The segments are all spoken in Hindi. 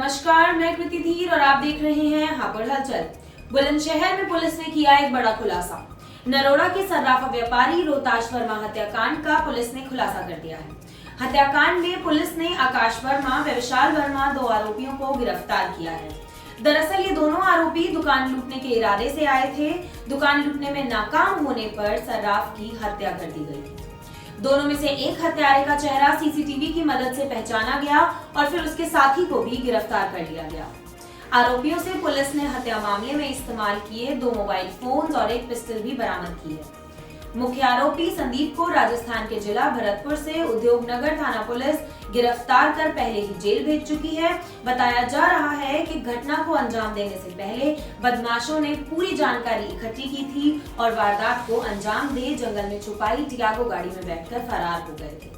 नमस्कार, मैं कृति धीर और आप देख रहे हैं हापुड़ हलचल। बुलंदशहर में पुलिस ने किया एक बड़ा खुलासा। नरोड़ा के सर्राफा व्यापारी रोहताश वर्मा हत्याकांड का पुलिस ने खुलासा कर दिया है। हत्याकांड में पुलिस ने आकाश वर्मा व विशाल वर्मा 2 आरोपियों को गिरफ्तार किया है। दरअसल ये दोनों आरोपी दुकान लूटने के इरादे से आए थे। दुकान लूटने में नाकाम होने पर सर्राफ की हत्या कर दी गई। दोनों में से एक हत्यारे का चेहरा सीसीटीवी की मदद से पहचाना गया और फिर उसके साथी को भी गिरफ्तार कर लिया गया। आरोपियों से पुलिस ने हत्या मामले में इस्तेमाल किए 2 मोबाइल फोन्स और एक पिस्टल भी बरामद की है। मुख्य आरोपी संदीप को राजस्थान के जिला भरतपुर से उद्योगनगर थाना पुलिस गिरफ्तार कर पहले ही जेल भेज चुकी है। बताया जा रहा है कि घटना को अंजाम देने से पहले बदमाशों ने पूरी जानकारी इकट्ठी की थी और वारदात को अंजाम दे जंगल में छुपाई टियागो गाड़ी में बैठकर फरार हो गए थे।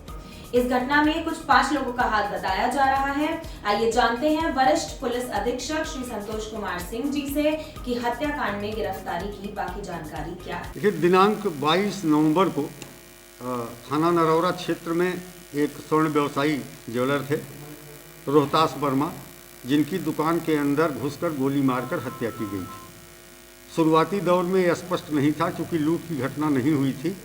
इस घटना में कुछ 5 लोगों का हाथ बताया जा रहा है। आइए जानते हैं वरिष्ठ पुलिस अधीक्षक श्री संतोष कुमार सिंह जी से कि हत्याकांड में गिरफ्तारी की बाकी जानकारी क्या है। देखिए, दिनांक 22 नवंबर को थाना नरौरा क्षेत्र में एक स्वर्ण व्यवसायी ज्वेलर थे रोहताश वर्मा, जिनकी दुकान के अंदर घुसकर गोली मारकर हत्या की गई थी। शुरुआती दौर में यह स्पष्ट नहीं था, क्योंकि लूट की घटना नहीं हुई थी,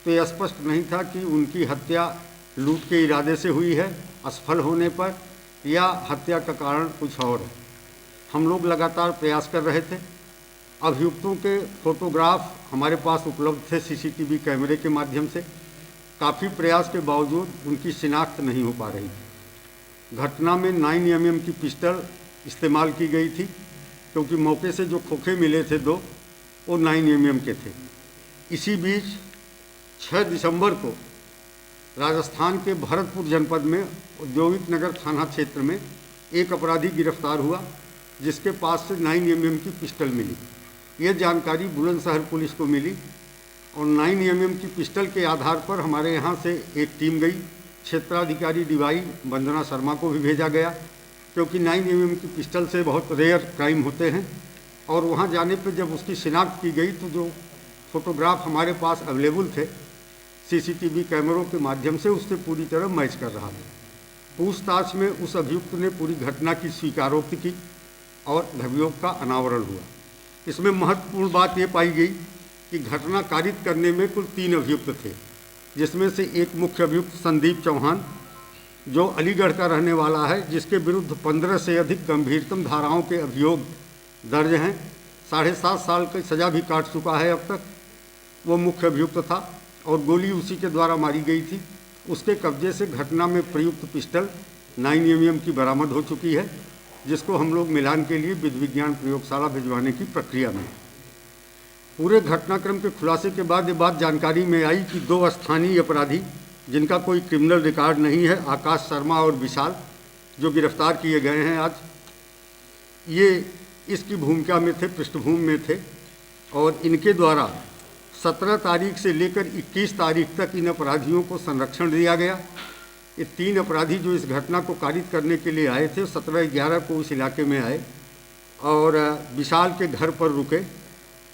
तो यह स्पष्ट नहीं था कि उनकी हत्या लूट के इरादे से हुई है असफल होने पर या हत्या का कारण कुछ और है। हम लोग लगातार प्रयास कर रहे थे। अभियुक्तों के फोटोग्राफ हमारे पास उपलब्ध थे सीसीटीवी कैमरे के माध्यम से। काफ़ी प्रयास के बावजूद उनकी शिनाख्त नहीं हो पा रही थी। घटना में 9mm की पिस्टल इस्तेमाल की गई थी, क्योंकि मौके से जो खोखे मिले थे 2 वो 9mm के थे। इसी बीच 6 दिसंबर को राजस्थान के भरतपुर जनपद में औद्योगिक नगर थाना क्षेत्र में एक अपराधी गिरफ्तार हुआ, जिसके पास से 9mm की पिस्टल मिली। यह जानकारी बुलंदशहर पुलिस को मिली और 9mm की पिस्टल के आधार पर हमारे यहाँ से एक टीम गई। क्षेत्राधिकारी डीवाई वंदना शर्मा को भी भेजा गया, क्योंकि 9mm की पिस्टल से बहुत रेयर क्राइम होते हैं। और वहाँ जाने पर जब उसकी शिनाख्त की गई तो जो फोटोग्राफ हमारे पास अवेलेबल थे सीसीटीवी कैमरों के माध्यम से उससे पूरी तरह मैच कर रहा था। पूछताछ में उस अभियुक्त ने पूरी घटना की स्वीकारोक्ति की और अभियोग का अनावरण हुआ। इसमें महत्वपूर्ण बात ये पाई गई कि घटना कारित करने में कुल 3 अभियुक्त थे, जिसमें से एक मुख्य अभियुक्त संदीप चौहान, जो अलीगढ़ का रहने वाला है, जिसके विरुद्ध 15 से अधिक गंभीरतम धाराओं के अभियोग दर्ज हैं। 7.5 साल की सज़ा भी काट चुका है अब तक। वो मुख्य अभियुक्त था और गोली उसी के द्वारा मारी गई थी। उसके कब्जे से घटना में प्रयुक्त पिस्टल 9mm की बरामद हो चुकी है, जिसको हम लोग मिलान के लिए विधि विज्ञान प्रयोगशाला भिजवाने की प्रक्रिया में। पूरे घटनाक्रम के खुलासे के बाद ये बात जानकारी में आई कि 2 स्थानीय अपराधी, जिनका कोई क्रिमिनल रिकॉर्ड नहीं है, आकाश शर्मा और विशाल, जो गिरफ्तार किए गए हैं आज, ये इसकी भूमिका में थे, पृष्ठभूमि में थे। और इनके द्वारा 17 तारीख से लेकर 21 तारीख तक इन अपराधियों को संरक्षण दिया गया। ये 3 अपराधी जो इस घटना को कारित करने के लिए आए थे, 17/11 को उस इलाके में आए और विशाल के घर पर रुके।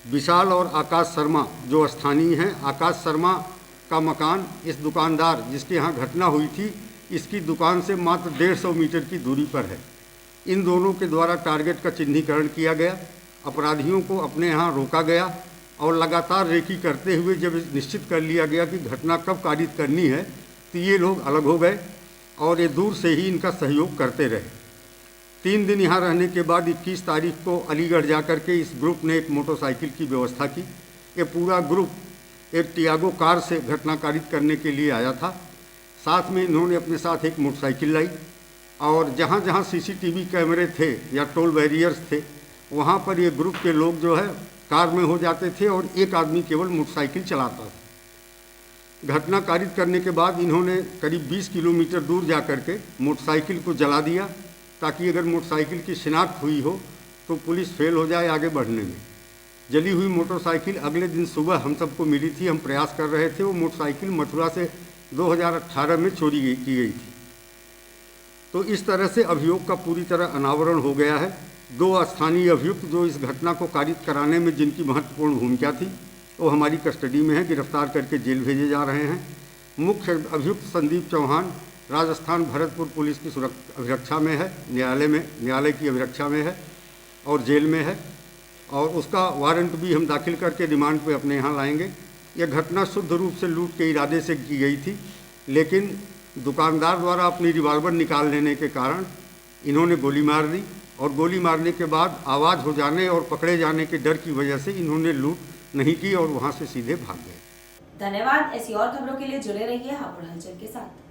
विशाल और आकाश शर्मा जो स्थानीय हैं, आकाश शर्मा का मकान इस दुकानदार जिसके यहाँ घटना हुई थी, इसकी दुकान से मात्र 150 मीटर की दूरी पर है। इन दोनों के द्वारा टारगेट का चिन्हीकरण किया गया, अपराधियों को अपने यहाँ रोका गया और लगातार रेकी करते हुए जब निश्चित कर लिया गया कि घटना कब कारित करनी है, तो ये लोग अलग हो गए और ये दूर से ही इनका सहयोग करते रहे। 3 दिन यहाँ रहने के बाद 21 तारीख को अलीगढ़ जाकर के इस ग्रुप ने एक मोटरसाइकिल की व्यवस्था की। ये पूरा ग्रुप एक टियागो कार से घटना कारित करने के लिए आया था। साथ में इन्होंने अपने साथ एक मोटरसाइकिल लाई और जहाँ जहाँ सीसीटीवी कैमरे थे या टोल बैरियर्स थे, वहाँ पर ये ग्रुप के लोग जो है कार में हो जाते थे और एक आदमी केवल मोटरसाइकिल चलाता था। घटना कारित करने के बाद इन्होंने करीब 20 किलोमीटर दूर जा कर के मोटरसाइकिल को जला दिया, ताकि अगर मोटरसाइकिल की शिनाख्त हुई हो तो पुलिस फेल हो जाए आगे बढ़ने में। जली हुई मोटरसाइकिल अगले दिन सुबह हम सबको मिली थी, हम प्रयास कर रहे थे। वो मोटरसाइकिल मथुरा से 2018 में चोरी की गई थी। तो इस तरह से अभियोग का पूरी तरह अनावरण हो गया है। 2 स्थानीय अभियुक्त जो इस घटना को कारित कराने में जिनकी महत्वपूर्ण भूमिका थी, वो हमारी कस्टडी में है, गिरफ्तार करके जेल भेजे जा रहे हैं। मुख्य अभियुक्त संदीप चौहान राजस्थान भरतपुर पुलिस की अभिरक्षा में है, न्यायालय की अभिरक्षा में है और जेल में है, और उसका वारंट भी हम दाखिल करके रिमांड पे अपने यहाँ लाएंगे। यह घटना शुद्ध रूप से लूट के इरादे से की गई थी, लेकिन दुकानदार द्वारा अपनी रिवॉल्वर निकाल लेने के कारण इन्होंने गोली मार दी, और गोली मारने के बाद आवाज़ हो जाने और पकड़े जाने के डर की वजह से इन्होंने लूट नहीं की और वहाँ से सीधे भाग गए। धन्यवाद। ऐसी और खबरों के लिए जुड़े रहिए हापुड़ हलचल के साथ।